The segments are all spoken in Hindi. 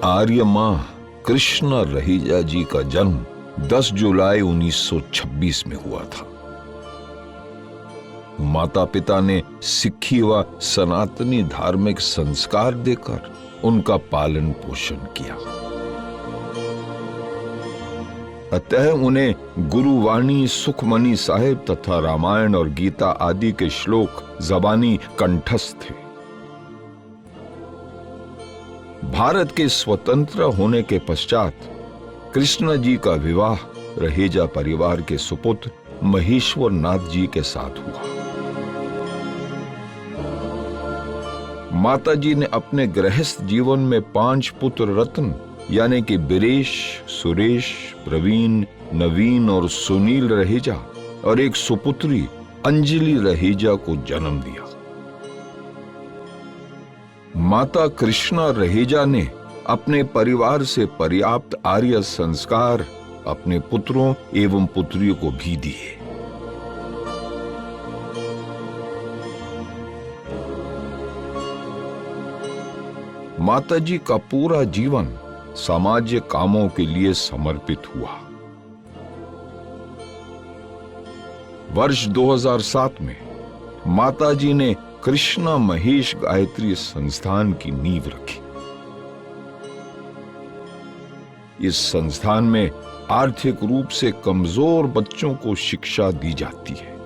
आर्य मां कृष्णा रहेजा जी का जन्म 10 जुलाई 1926 में हुआ था। माता पिता ने सिक्खी व सनातनी धार्मिक संस्कार देकर उनका पालन पोषण किया। अतः उन्हें गुरुवाणी सुखमनी साहिब तथा रामायण और गीता आदि के श्लोक जबानी कंठस्थ थे। भारत के स्वतंत्र होने के पश्चात कृष्णा जी का विवाह रहेजा परिवार के सुपुत्र महेश्वर नाथ जी के साथ हुआ। माता जी ने अपने गृहस्थ जीवन में 5 पुत्र रत्न यानी कि बिरेश, सुरेश, प्रवीण, नवीन और सुनील रहेजा और एक सुपुत्री अंजलि रहेजा को जन्म दिया। माता कृष्णा रहेजा ने अपने परिवार से पर्याप्त आर्य संस्कार अपने पुत्रों एवं पुत्रियों को भी दिए। माताजी का पूरा जीवन सामाजिक कामों के लिए समर्पित हुआ। वर्ष 2007 में माताजी ने कृष्णा महेश गायत्री संस्थान की नींव रखी। इस संस्थान में आर्थिक रूप से कमजोर बच्चों को शिक्षा दी जाती है।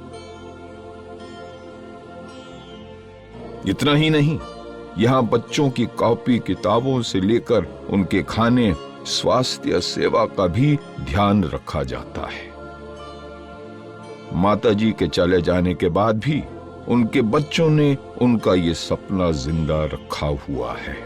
इतना ही नहीं, यहां बच्चों की कॉपी किताबों से लेकर उनके खाने, स्वास्थ्य सेवा का भी ध्यान रखा जाता है। माताजी के चले जाने के बाद भी उनके बच्चों ने उनका ये सपना जिंदा रखा हुआ है।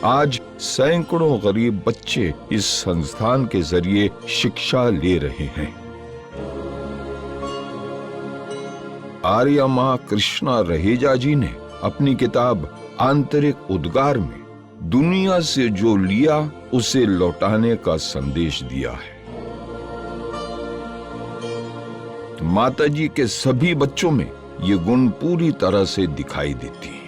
आज सैकड़ों गरीब बच्चे इस संस्थान के जरिए शिक्षा ले रहे हैं। आर्य मां कृष्णा रहेजा जी ने अपनी किताब आंतरिक उद्गार में दुनिया से जो लिया उसे लौटाने का संदेश दिया है। माताजी के सभी बच्चों में ये गुण पूरी तरह से दिखाई देती हैं।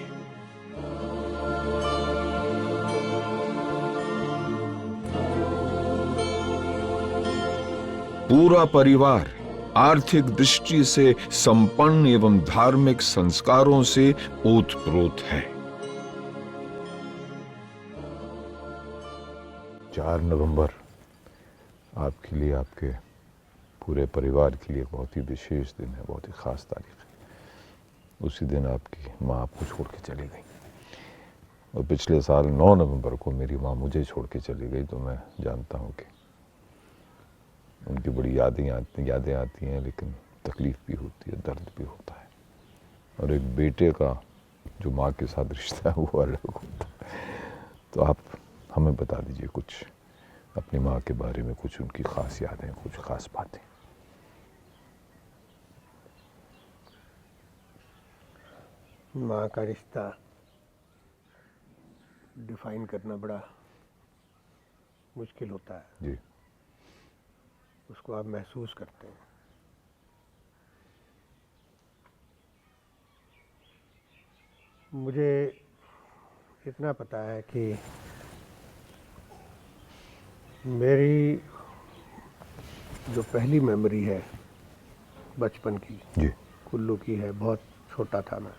पूरा परिवार आर्थिक दृष्टि से संपन्न एवं धार्मिक संस्कारों से ओतप्रोत है। 4 नवंबर आपके लिए, आपके पूरे परिवार के लिए बहुत ही विशेष दिन है, बहुत ही खास तारीख है। उसी दिन आपकी माँ आपको छोड़ के चली गई और पिछले साल 9 नवंबर को मेरी माँ मुझे छोड़ के चली गई। तो मैं जानता हूँ कि उनकी बड़ी यादें आती हैं, लेकिन तकलीफ भी होती है, दर्द भी होता है। और एक बेटे का जो माँ के साथ रिश्ता है वो अलग होता है। तो आप हमें बता दीजिए कुछ अपनी माँ के बारे में, कुछ उनकी खास यादें, कुछ खास बातें। माँ का रिश्ता डिफाइन करना बड़ा मुश्किल होता है जी। उसको आप महसूस करते हैं। मुझे इतना पता है कि मेरी जो पहली मेमोरी है बचपन की जी। कुल्लू की है। बहुत छोटा था मैं।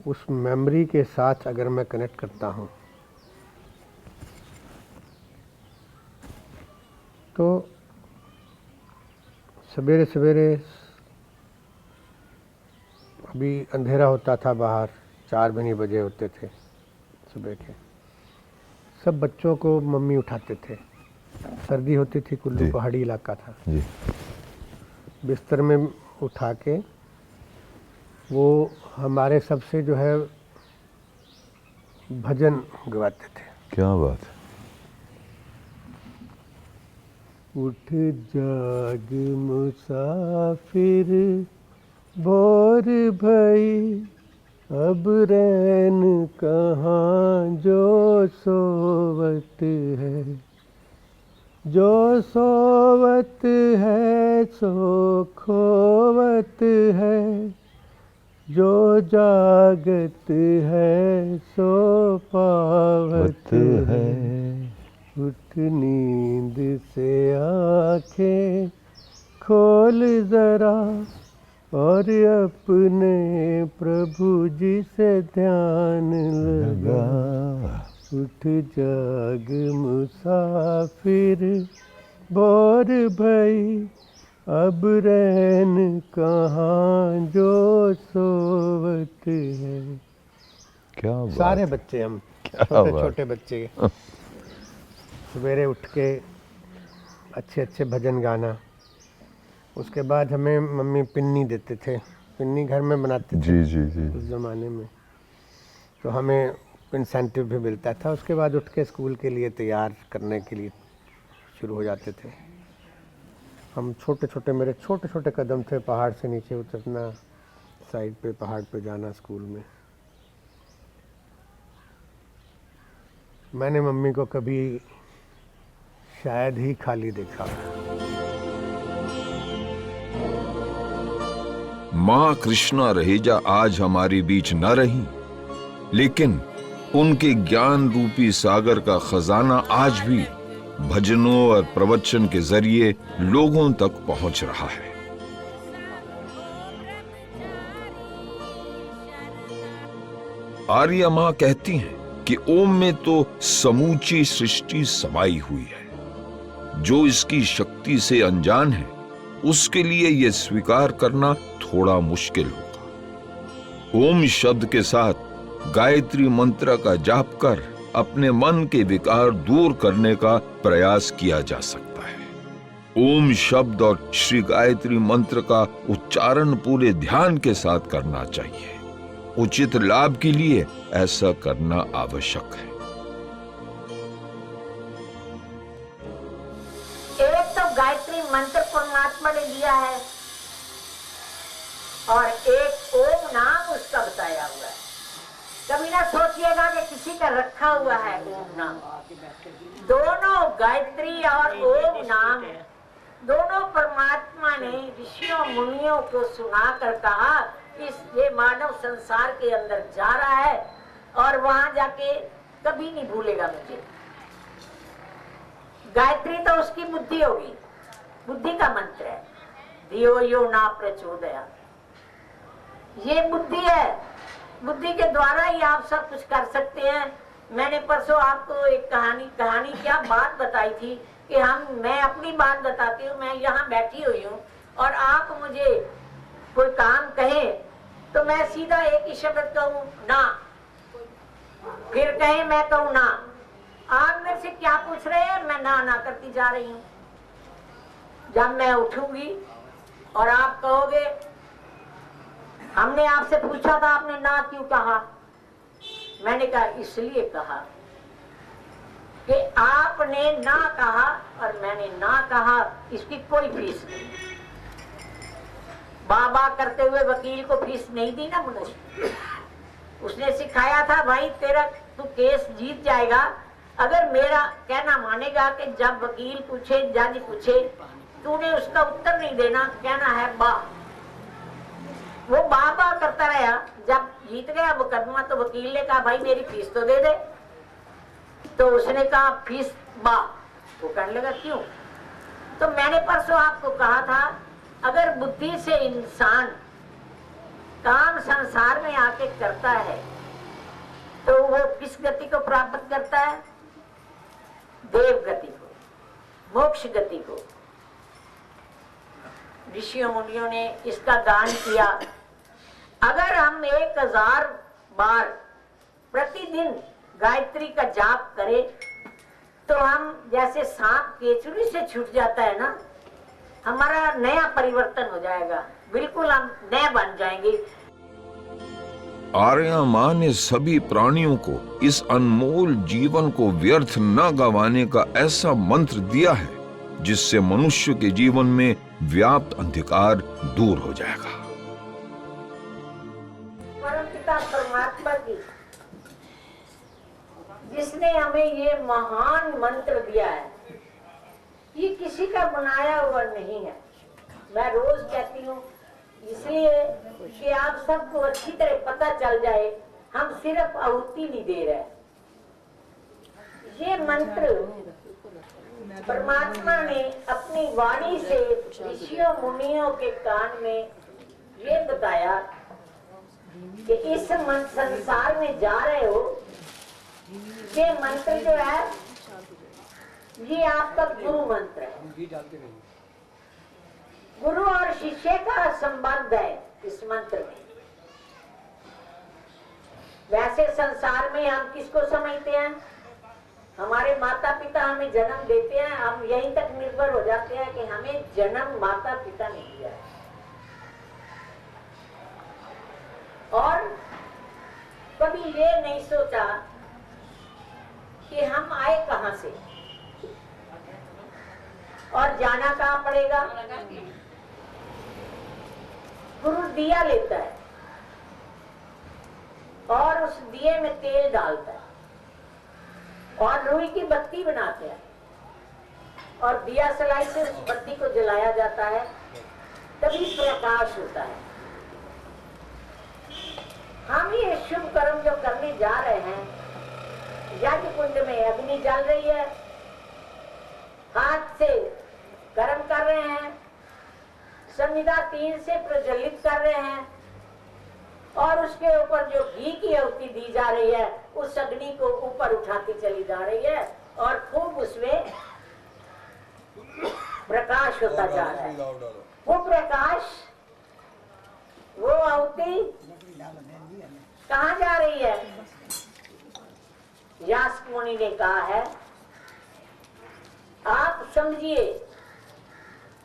उस मेमोरी के साथ अगर मैं कनेक्ट करता हूँ तो सवेरे सवेरे अभी अंधेरा होता था, बाहर 4 भी नहीं बजे होते थे सुबह के। सब बच्चों को मम्मी उठाते थे। सर्दी होती थी, कुल्लू पहाड़ी इलाका था जी। बिस्तर में उठा के वो हमारे सबसे जो है भजन गवाते थे। क्या बात है। उठ जाग मुसाफिर भोर भई, अब रैन कहाँ जो सोवत है, जो सोवत है सो खोवत है, जो जागत है सो पावत है। उठ नींद से आंखें खोल जरा और अपने प्रभु जी से ध्यान लगा। उठ जाग मुसाफिर भोर भई, अब रैन कहाँ जो सोवत है। क्या बात, सारे बच्चे हम क्या छोटे बात। छोटे बच्चे सवेरे उठ के अच्छे अच्छे भजन गाना। उसके बाद हमें मम्मी पिन्नी देते थे, पिन्नी घर में बनाते थे जी जी जी। उस ज़माने में, तो हमें इंसेंटिव भी मिलता था। उसके बाद उठ के स्कूल के लिए तैयार करने के लिए शुरू हो जाते थे हम। छोटे छोटे मेरे छोटे छोटे कदम थे, पहाड़ से नीचे उतरना, साइड पे पहाड़ पे जाना स्कूल में। मैंने मम्मी को कभी शायद ही खाली देखा। माँ कृष्णा रहेजा आज हमारे बीच न रही, लेकिन उनके ज्ञान रूपी सागर का खजाना आज भी भजनों और प्रवचन के जरिए लोगों तक पहुंच रहा है। आर्या माँ कहती हैं कि ओम में तो समूची सृष्टि समाई हुई है। जो इसकी शक्ति से अनजान है उसके लिए यह स्वीकार करना थोड़ा मुश्किल होगा। ओम शब्द के साथ गायत्री मंत्र का जाप कर अपने मन के विकार दूर करने का प्रयास किया जा सकता है। ओम शब्द और श्री गायत्री मंत्र का उच्चारण पूरे ध्यान के साथ करना चाहिए। उचित लाभ के लिए ऐसा करना आवश्यक है। एक तो गायत्री मंत्र परमात्मा ने दिया है और एक ओम नाम उसका बताया हुआ है। कभी ना सोचिएगा कि किसी का रखा हुआ है ओम नाम। दोनों गायत्री और ओम नाम दोनों परमात्मा ने ऋषियों मुनियों को सुनाकर कहा ये मानव संसार के अंदर जा रहा है और वहां जाके कभी नहीं भूलेगा मुझे। गायत्री तो उसकी बुद्धि होगी, बुद्धि का मंत्र है। धियो यो न प्रचोदयात्। ये बुद्धि है, बुद्धि के द्वारा ही आप सब कुछ कर सकते हैं। मैंने परसों आपको एक कहानी क्या बात बताई थी कि मैं अपनी बात बताती हूँ। मैं यहाँ बैठी हुई हूँ और आप मुझे कोई काम कहे तो मैं सीधा एक ही शब्द कहूँ ना, फिर कहे मैं कहूँ ना। आप मेरे से क्या पूछ रहे हैं, मैं ना करती जा रही हूँ। जब मैं उठूंगी और आप कहोगे हमने आपसे पूछा था आपने ना क्यों कहा, मैंने कहा इसलिए कहा कि आपने ना कहा और मैंने ना कहा, इसकी कोई फीस नहीं। बाबा करते हुए वकील को फीस नहीं दी ना मुझे। उसने सिखाया था भाई तेरा तू केस जीत जाएगा अगर मेरा कहना मानेगा कि जब वकील पूछे जज पूछे तूने उसका उत्तर नहीं देना, कहना है बा। वो बाबा करता रहा। जब जीत गया मुकदमा तो वकील ने कहा भाई मेरी फीस तो दे दे। तो उसने कहा फीस बा। वो कहने लगा क्यों? तो मैंने परसों आपको कहा था अगर बुद्धि से इंसान काम संसार में आके करता है तो वो किस गति को प्राप्त करता है? देव गति को, मोक्ष गति को। ऋषियों मुनियों ने इसका दान किया। अगर हम 1000 बार प्रतिदिन गायत्री का जाप करें तो हम जैसे सांप केचुली से छूट जाता है ना, हमारा नया परिवर्तन हो जाएगा, बिल्कुल हम नए बन जाएंगे। आर्या माँ ने सभी प्राणियों को इस अनमोल जीवन को व्यर्थ न गंवाने का ऐसा मंत्र दिया है जिससे मनुष्य के जीवन में व्याप्त अंधकार दूर हो जाएगा। परमपिता पिता परमात्मा की, जिसने हमें ये महान मंत्र दिया है, ये किसी का बनाया हुआ नहीं है। मैं रोज कहती हूँ इसलिए कि आप सबको अच्छी तरह पता चल जाए, हम सिर्फ आहुति नहीं दे रहे। ये मंत्र परमात्मा ने अपनी वाणी से ऋषियों मुनियों के कान में ये बताया कि इस संसार में जा रहे हो, ये मंत्र जो है ये आपका गुरु मंत्र है। गुरु और शिष्य का संबंध है इस मंत्र में। वैसे संसार में हम किसको समझते हैं? हमारे माता पिता हमें जन्म देते हैं, हम यहीं तक निर्भर हो जाते हैं कि हमें जन्म माता पिता ने दिया है। और कभी ये नहीं सोचा कि हम आए कहां से और जाना कहां पड़ेगा। गुरु दिया लेता है और उस दिए में तेल डालता है और रुई की बत्ती बनाते हैं और दिया सलाई से उस बत्ती को जलाया जाता है, तभी प्रकाश होता है। हम ये शुभ कर्म जो करने जा रहे हैं, यज्ञ कुंड में अग्नि जल रही है, हाथ से गर्म कर रहे हैं, संविदा 3 से प्रज्वलित कर रहे हैं और उसके ऊपर जो घी की आहुति दी जा रही है, उस अग्नि को ऊपर उठाती चली जा रही है और खूब उसमें प्रकाश होता जा रहा है। वो प्रकाश, वो आहुति कहाँ जा रही है? यास्क मुनि ने कहा है, आप समझिए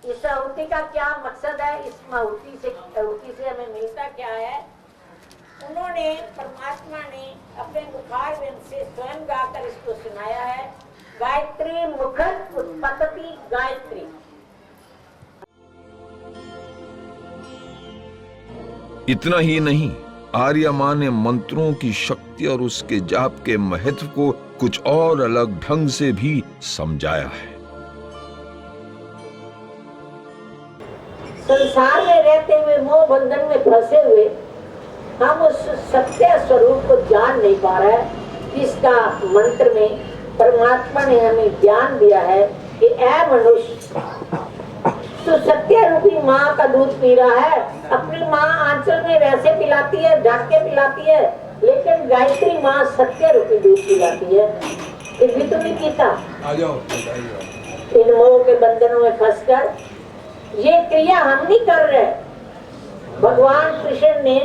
इस आहुति का क्या मकसद है, इस आहुति से हमें मिलता क्या है। उन्होंने, परमात्मा ने अपने मुखार विंद से स्वयं गाकर इसको सुनाया है। गायत्री मुखत उत्पत्ति गायत्री। इतना ही नहीं, आर्य माँ ने मंत्रों की शक्ति और उसके जाप के महत्व को कुछ और अलग ढंग से भी समझाया है। संसार में रहते हुए मोह बंधन में फंसे हुए हम उस सत्य स्वरूप को जान नहीं पा रहे हैं, जिसका मंत्र में परमात्मा ने हमें ज्ञान दिया है कि ऐ मनुष्य, तो सत्य रूपी माँ का दूध पी रहा है। अपनी माँ आंचल में वैसे पिलाती है, ढक के पिलाती है, लेकिन गायत्री माँ सत्य रूपी दूध पिलाती है, फिर भी तो नहीं पीता। इन मोह के बंधनों में फंसकर ये क्रिया हम नहीं कर रहे। भगवान कृष्ण ने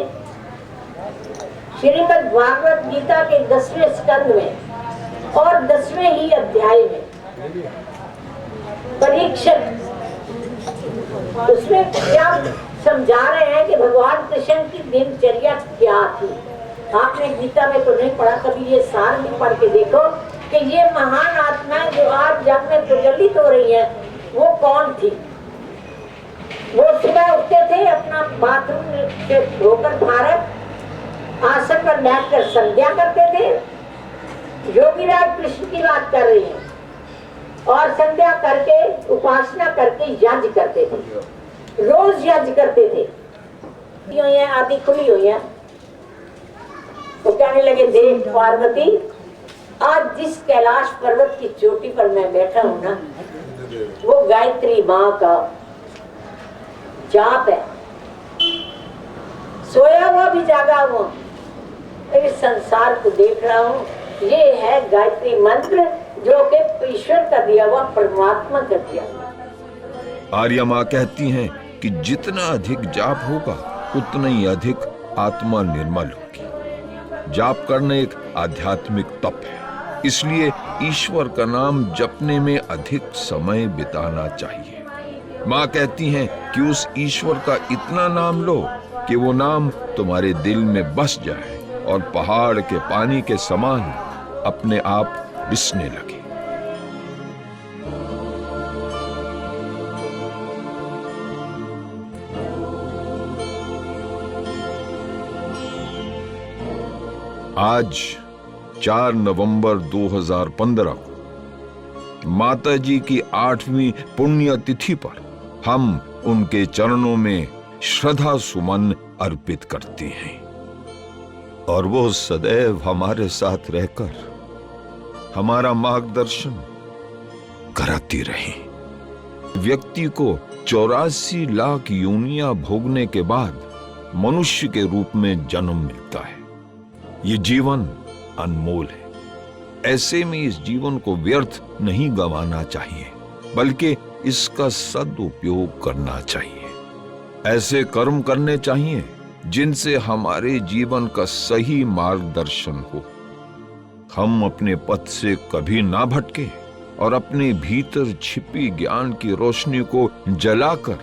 श्रीमद् भागवत गीता के 10वें स्कंद में और 10वें ही अध्याय में परीक्षित, उसमें क्या समझा रहे हैं कि भगवान कृष्ण की दिनचर्या क्या थी। आपने गीता में तो नहीं पढ़ा, कभी ये सार भी पढ़ के देखो कि ये महान आत्माएं जो आज जग में प्रज्वलित हो रही है, वो कौन थी। वो सुबह उठते थे, अपना बाथरूम से धोकर भारत आसन पर बैठकर संध्या करते थे। योगीराज कृष्ण की बात कर रही है। और संध्या करके, उपासना करके यज्ञ करते थे, रोज यज्ञ करते थे। आदि खुली हुई है। वो कहने लगे, देख पार्वती, आज जिस कैलाश पर्वत की चोटी पर मैं बैठा हूं ना, वो गायत्री माँ का जाप है। सोया हुआ भी जागा हुआ इस संसार को देख रहा हूँ। ये है गायत्री मंत्र, जो कि ईश्वर का दिया हुआ, परमात्मा का दिया हुआ। आर्या माँ कहती हैं कि जितना अधिक जाप होगा, उतना ही अधिक आत्मा निर्मल होगी। जाप करना एक आध्यात्मिक तप है, इसलिए ईश्वर का नाम जपने में अधिक समय बिताना चाहिए। माँ कहती हैं कि उस ईश्वर का इतना नाम लो कि वो नाम तुम्हारे दिल में बस जाए और पहाड़ के पानी के समान अपने आप रिसने लगे। आज 4 नवंबर 2015 को माता जी की 8वीं पुण्य तिथि पर हम उनके चरणों में श्रद्धा सुमन अर्पित करते हैं और वो सदैव हमारे साथ रहकर हमारा मार्गदर्शन कराती रही। व्यक्ति को 84 लाख योनियां भोगने के बाद मनुष्य के रूप में जन्म मिलता है। ये जीवन अनमोल है। ऐसे में इस जीवन को व्यर्थ नहीं गंवाना चाहिए, बल्कि इसका सदुपयोग करना चाहिए। ऐसे कर्म करने चाहिए जिनसे हमारे जीवन का सही मार्गदर्शन हो। हम अपने पथ से कभी ना भटके और अपने भीतर छिपी ज्ञान की रोशनी को जलाकर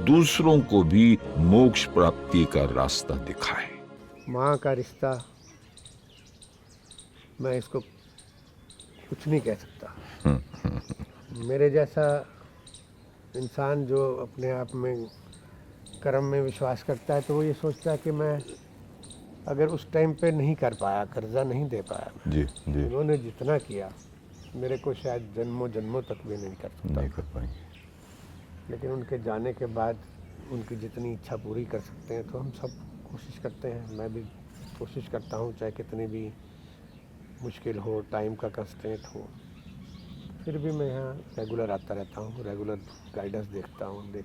दूसरों को भी मोक्ष प्राप्ति का रास्ता दिखाए। माँ का रिश्ता, मैं इसको कुछ नहीं कह सकता। मेरे जैसा इंसान जो अपने आप में कर्म में विश्वास करता है, तो वो ये सोचता है कि मैं अगर उस टाइम पे नहीं कर पाया, कर्जा नहीं दे पाया, जी जी, उन्होंने जितना किया मेरे को शायद जन्मों जन्मों तक भी नहीं कर सकता। नहीं कर पाएंगे। लेकिन उनके जाने के बाद उनकी जितनी इच्छा पूरी कर सकते हैं तो हम सब कोशिश करते हैं। मैं भी कोशिश करता हूँ, चाहे कितनी भी मुश्किल हो, टाइम का कंस्ट्रेंट हो, फिर भी मैं यहाँ रेगुलर आता रहता हूँ, रेगुलर गाइडेंस देखता हूँ।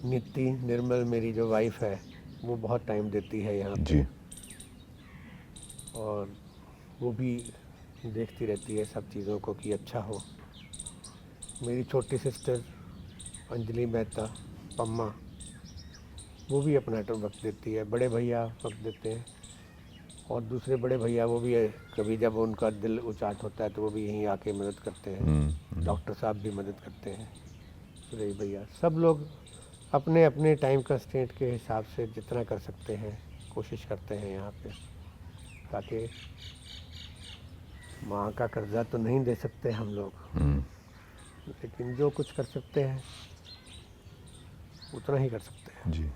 नीति निर्मल मेरी जो वाइफ है वो बहुत टाइम देती है यहाँ जी, पे, और वो भी देखती रहती है सब चीज़ों को कि अच्छा हो। मेरी छोटी सिस्टर अंजलि मेहता पम्मा, वो भी अपना वक्त देती है। बड़े भैया वक्त देते हैं, और दूसरे बड़े भैया वो भी कभी जब उनका दिल उचाट होता है तो वो भी यहीं आके मदद करते हैं। डॉक्टर साहब भी मदद करते हैं, सुरेश भैया, सब लोग अपने अपने टाइम कंस्ट्रेंट के हिसाब से जितना कर सकते हैं कोशिश करते हैं यहाँ पे, ताकि माँ का कर्जा तो नहीं दे सकते हम लोग, लेकिन जो कुछ कर सकते हैं उतना ही कर सकते हैं। जी।